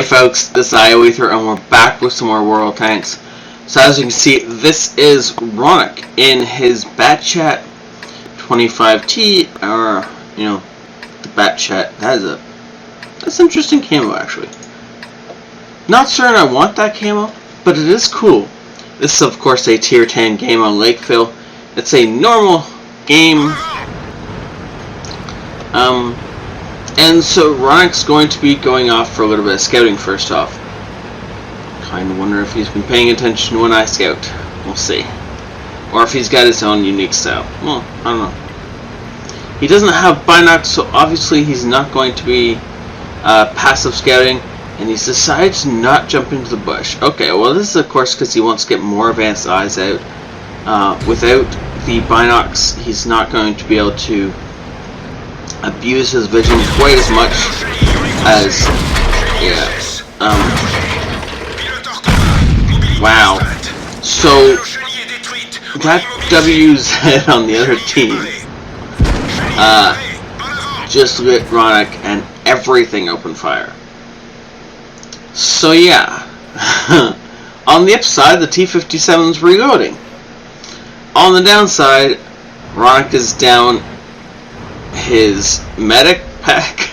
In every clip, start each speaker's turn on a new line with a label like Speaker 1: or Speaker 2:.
Speaker 1: folks, this is ioEther and we're back with some more World Tanks. So as you can see, this is Ronnok in his Btw 25T, or, you know, the Btw. That's an interesting camo actually. Not certain I want that camo, but it is cool. This is of course a tier 10 game on Lakeville. It's a normal game. And so Ronnok's going to be going off for a little bit of scouting first off. Kind of wonder if he's been paying attention when I scout. We'll see. Or if he's got his own unique style. Well, I don't know. He doesn't have binocs, so obviously he's not going to be passive scouting. And he's decided to not jump into the bush. Okay, well this is of course because he wants to get more advanced eyes out. Without the binocs, he's not going to be able to abuse his vision quite as much as, wow. So that WZ on the other team just lit Ronnok and everything opened fire. So yeah, on the upside the T-57's reloading. On the downside, Ronnok is down his medic pack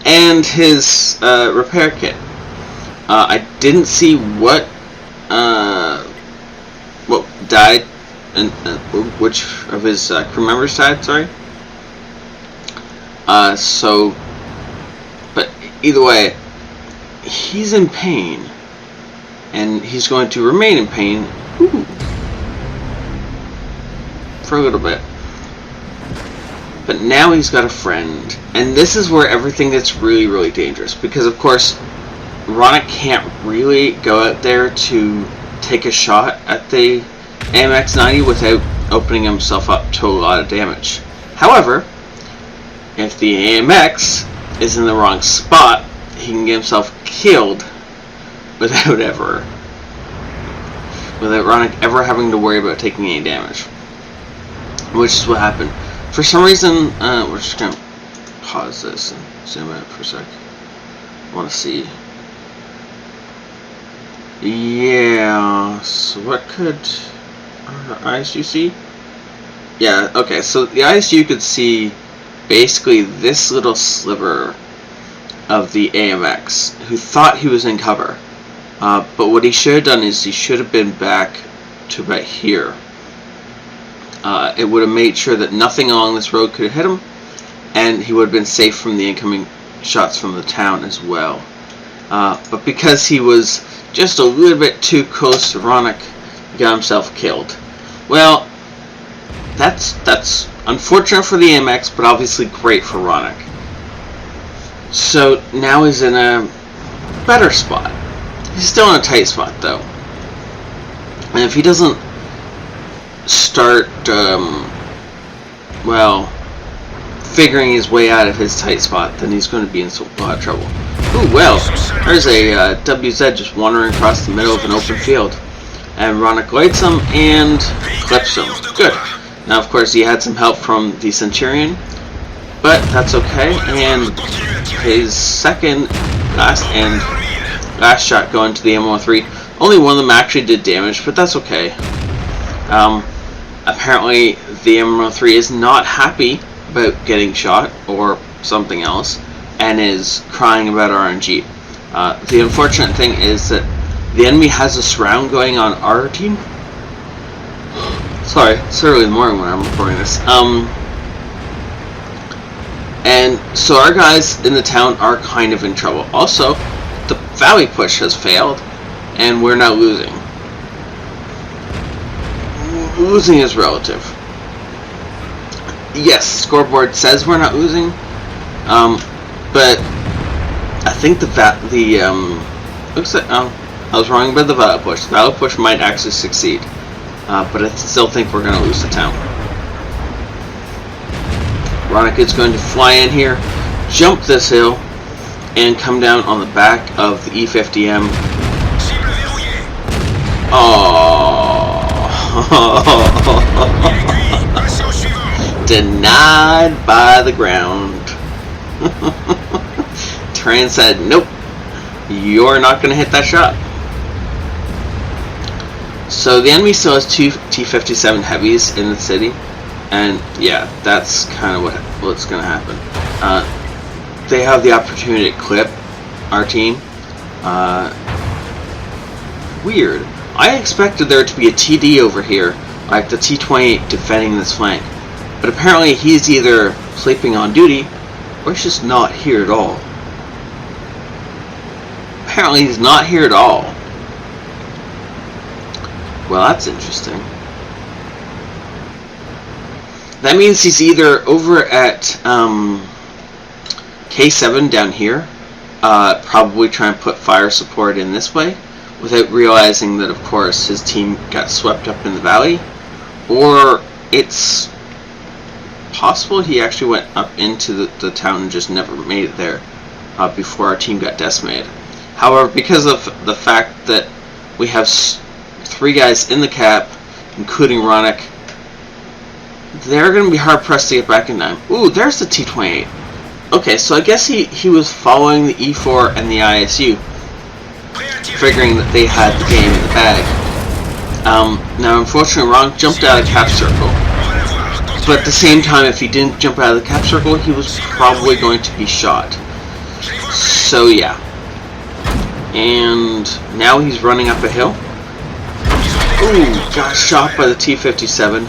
Speaker 1: and his repair kit. I didn't see what died and which of his crew members died. Sorry. But either way, he's in pain, and he's going to remain in pain for a little bit. But now he's got a friend, and this is where everything gets really, really dangerous, because of course Ronnok can't really go out there to take a shot at the AMX-90 without opening himself up to a lot of damage. However, if the AMX is in the wrong spot, he can get himself killed without Ronnok ever having to worry about taking any damage, which is what happened. For some reason, we're just going to pause this and zoom out for a sec. I want to see. Yeah, so what could ISU see? Yeah, okay, so the ISU could see basically this little sliver of the AMX, who thought he was in cover. But what he should have done is he should have been back to about here. It would have made sure that nothing along this road could have hit him, and he would have been safe from the incoming shots from the town as well. But because he was just a little bit too close to Ronnok, he got himself killed. Well, that's unfortunate for the AMX, but obviously great for Ronnok. So now he's in a better spot. He's still in a tight spot though, and if he doesn't start, well, figuring his way out of his tight spot, then he's going to be in a lot of trouble. Ooh, well, there's a WZ just wandering across the middle of an open field, and Ronnok lights him and clips him. Good. Now, of course, he had some help from the Centurion, but that's okay. And his second last shot going to the M103. Only one of them actually did damage, but that's okay. Apparently the M103 is not happy about getting shot or something else, and is crying about RNG. The unfortunate thing is that the enemy has a surround going on our team. Sorry, it's early in the morning when I'm recording this. And so our guys in the town are kind of in trouble. Also, the valley push has failed, and we're now losing. Losing is relative. Yes, scoreboard says we're not losing, but I think looks like, I was wrong about the valley push. The valley push might actually succeed, but I still think we're going to lose the town. Ronnok is going to fly in here, jump this hill, and come down on the back of the E50M. Denied by the ground. Train said, nope, you're not going to hit that shot. So the enemy still has 2 T-57 heavies in the city, and yeah, that's kind of what's going to happen. They have the opportunity to clip our team. Weird. I expected there to be a TD over here, like the T-28 defending this flank, but apparently he's either sleeping on duty or he's just not here at all. Apparently he's not here at all. Well, that's interesting. That means he's either over at K7 down here, probably trying to put fire support in this way, without realizing that, of course, his team got swept up in the valley, or it's possible he actually went up into the town and just never made it there before our team got decimated. However, because of the fact that we have 3 guys in the cap, including Ronnok, they're going to be hard pressed to get back in time. Ooh, there's the T-28. Okay, so I guess he was following the E4 and the ISU, figuring that they had the game in the bag. Now, unfortunately, Ronnok jumped out of the cap circle, but at the same time, if he didn't jump out of the cap circle, he was probably going to be shot. So yeah. And now he's running up a hill. Ooh, got shot by the T-57.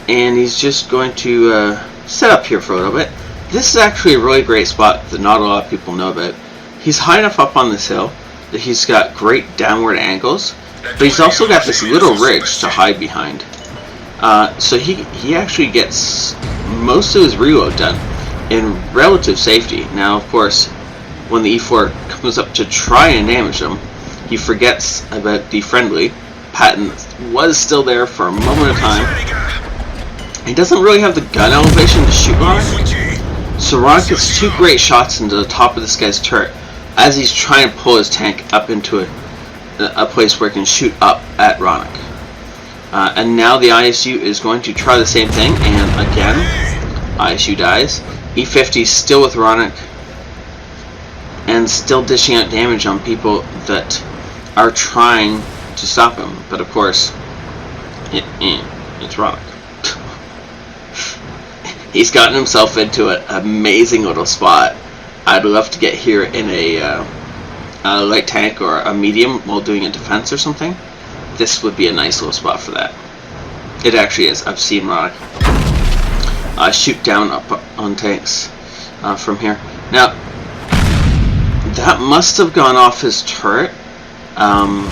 Speaker 1: And he's just going to set up here for a little bit. This is actually a really great spot that not a lot of people know about. He's high enough up on this hill that he's got great downward angles, but he's also got this little ridge to hide behind. So he actually gets most of his reload done in relative safety. Now, of course, when the E4 comes up to try and damage him, he forgets about the friendly. Patton was still there for a moment of time. He doesn't really have the gun elevation to shoot Ronnok, so Ronnok gets 2 great shots into the top of this guy's turret as he's trying to pull his tank up into a place where he can shoot up at Ronnok. And now the ISU is going to try the same thing, and again, ISU dies. E50 still with Ronnok, and still dishing out damage on people that are trying to stop him. But of course, it's Ronnok. He's gotten himself into an amazing little spot. I'd love to get here in a light tank or a medium while doing a defense or something. This would be a nice little spot for that. It actually is. I've seen Ronnok shoot down up on tanks from here. Now, that must have gone off his turret. I'm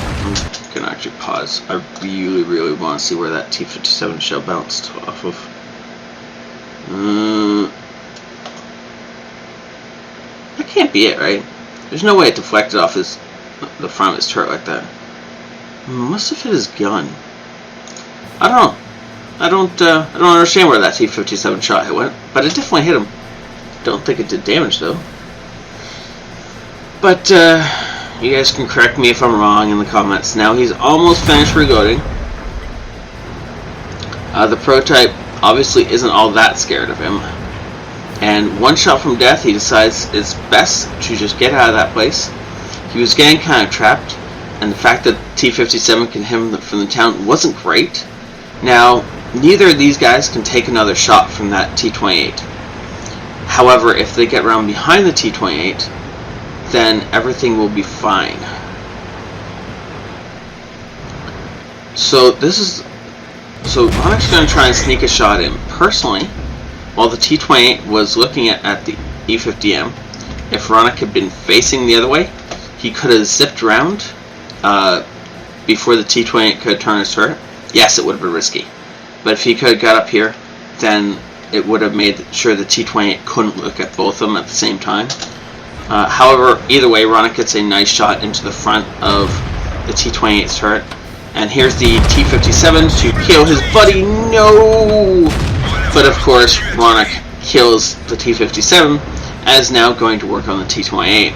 Speaker 1: going to actually pause. I really, really want to see where that T-57 shell bounced off of. That can't be it, right? There's no way it deflected off the front of his turret like that. Must have hit his gun. I don't know. I don't understand where that T-57 shot went, but it definitely hit him. Don't think it did damage though. But you guys can correct me if I'm wrong in the comments. Now he's almost finished reloading. The prototype obviously isn't all that scared of him, and one shot from death, he decides it's best to just get out of that place. He was getting kind of trapped, and the fact that T-57 can hit him from the town wasn't great. Now, neither of these guys can take another shot from that T-28. However, if they get around behind the T-28, then everything will be fine. So Ronnok's going to try and sneak a shot in. Personally, while the T-28 was looking at the E50M, if Ronnok had been facing the other way, he could have zipped around before the T-28 could turn his turret. Yes, it would have been risky. But if he could have got up here, then it would have made sure the T-28 couldn't look at both of them at the same time. However, either way, Ronnok gets a nice shot into the front of the T-28's turret. And here's the T-57 to kill his buddy. No! But of course, Ronnok kills the T-57, as now going to work on the T-28.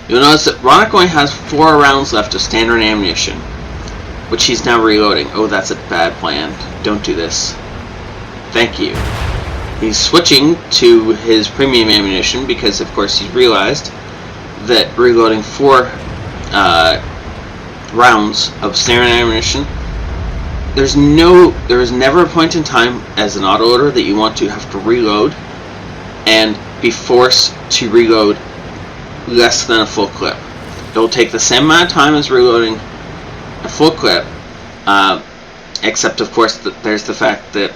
Speaker 1: You'll notice that Ronnok only has 4 rounds left of standard ammunition, which he's now reloading. Oh, that's a bad plan. Don't do this. Thank you. He's switching to his premium ammunition because, of course, he's realized that reloading 4 rounds of standard ammunition, there is never a point in time as an auto loader that you want to have to reload and be forced to reload less than a full clip. It will take the same amount of time as reloading a full clip, except of course there's the fact that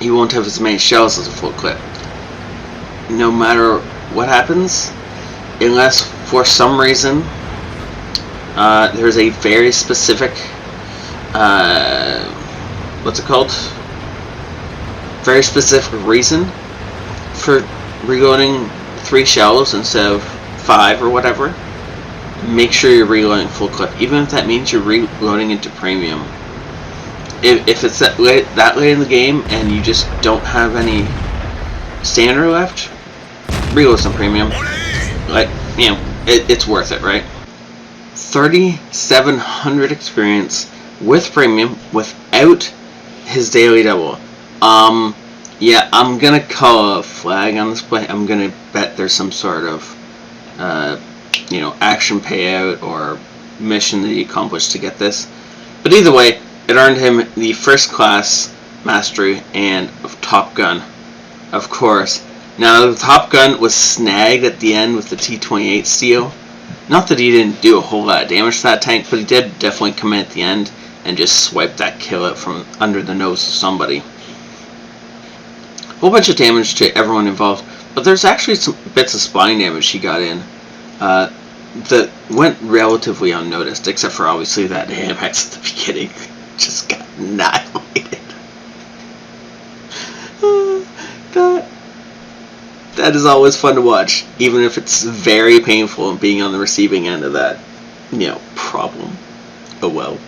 Speaker 1: you won't have as many shells as a full clip. No matter what happens, unless for some reason there's a very specific what's it called? Very specific reason for reloading 3 shells instead of 5 or whatever. Make sure you're reloading full clip, even if that means you're reloading into premium. If it's that late in the game and you just don't have any standard left, reload some premium. Like, you know, it's worth it, right? 3,700 experience with premium without his daily double. Yeah, I'm gonna call a flag on this play. I'm gonna bet there's some sort of you know, action payout or mission that he accomplished to get this. But either way, it earned him the first class mastery and of Top Gun, of course. Now the Top Gun was snagged at the end with the T-28 steel. Not that he didn't do a whole lot of damage to that tank, but he did definitely come in at the end and just swipe that kill out from under the nose of somebody. A whole bunch of damage to everyone involved, but there's actually some bits of spine damage he got in that went relatively unnoticed, except for obviously that AMX at the beginning. Just got annihilated. That is always fun to watch, even if it's very painful and being on the receiving end of that, you know, problem. Oh well.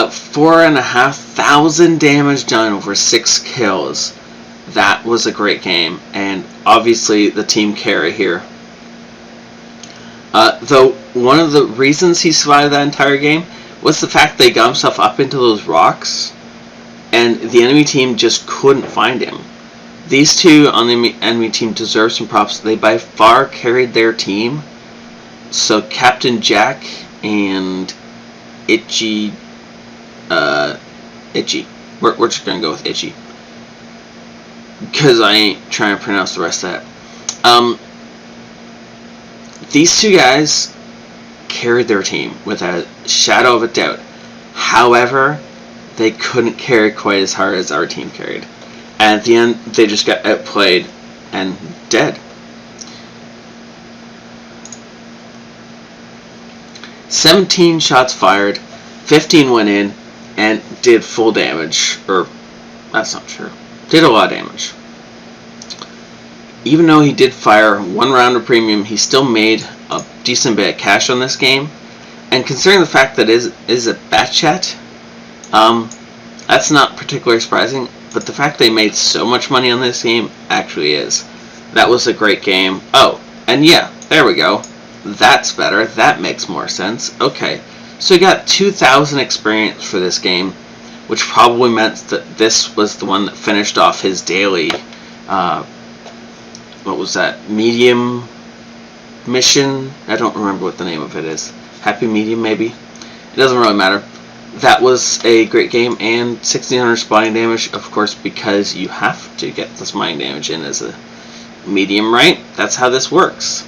Speaker 1: 4,500 damage done over 6 kills. That was a great game, and obviously the team carry here. Though one of the reasons he survived that entire game was the fact that he got himself up into those rocks, and the enemy team just couldn't find him. These two on the enemy team deserve some props. They by far carried their team. So Captain Jack and Itchy, we're just gonna go with Itchy, because I ain't trying to pronounce the rest of that. These two guys carried their team without a shadow of a doubt. However, they couldn't carry quite as hard as our team carried. And at the end, they just got outplayed and dead. 17 shots fired, 15 went in, and did full damage. Or, that's not true. Did a lot of damage. Even though he did fire 1 round of premium, he still made a decent bit of cash on this game. And considering the fact that it is a bat chat, that's not particularly surprising. But the fact they made so much money on this game actually is. That was a great game. Oh, and yeah, there we go. That's better. That makes more sense. Okay, so he got 2,000 experience for this game, which probably meant that this was the one that finished off his daily, what was that, medium mission? I don't remember what the name of it is. Happy Medium, maybe? It doesn't really matter. That was a great game, and 1,600 spotting damage, of course, because you have to get the spotting damage in as a medium, right? That's how this works.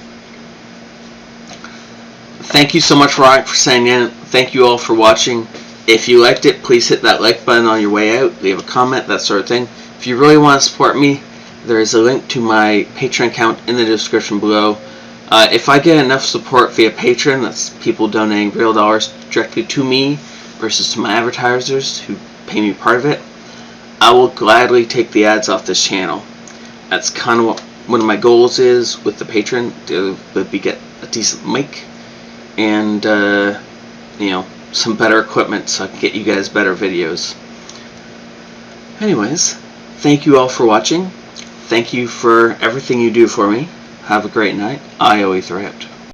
Speaker 1: Thank you so much, Ronnok, for sending in. Thank you all for watching. If you liked it, please hit that like button on your way out. Leave a comment, that sort of thing. If you really want to support me, there is a link to my Patreon account in the description below. If I get enough support via Patreon, that's people donating real dollars directly to me versus to my advertisers who pay me part of it, I will gladly take the ads off this channel. That's kind of what one of my goals is with the Patreon, to get a decent mic and you know, some better equipment so I can get you guys better videos. Anyways, thank you all for watching. Thank you for everything you do for me. Have a great night. ioEther out.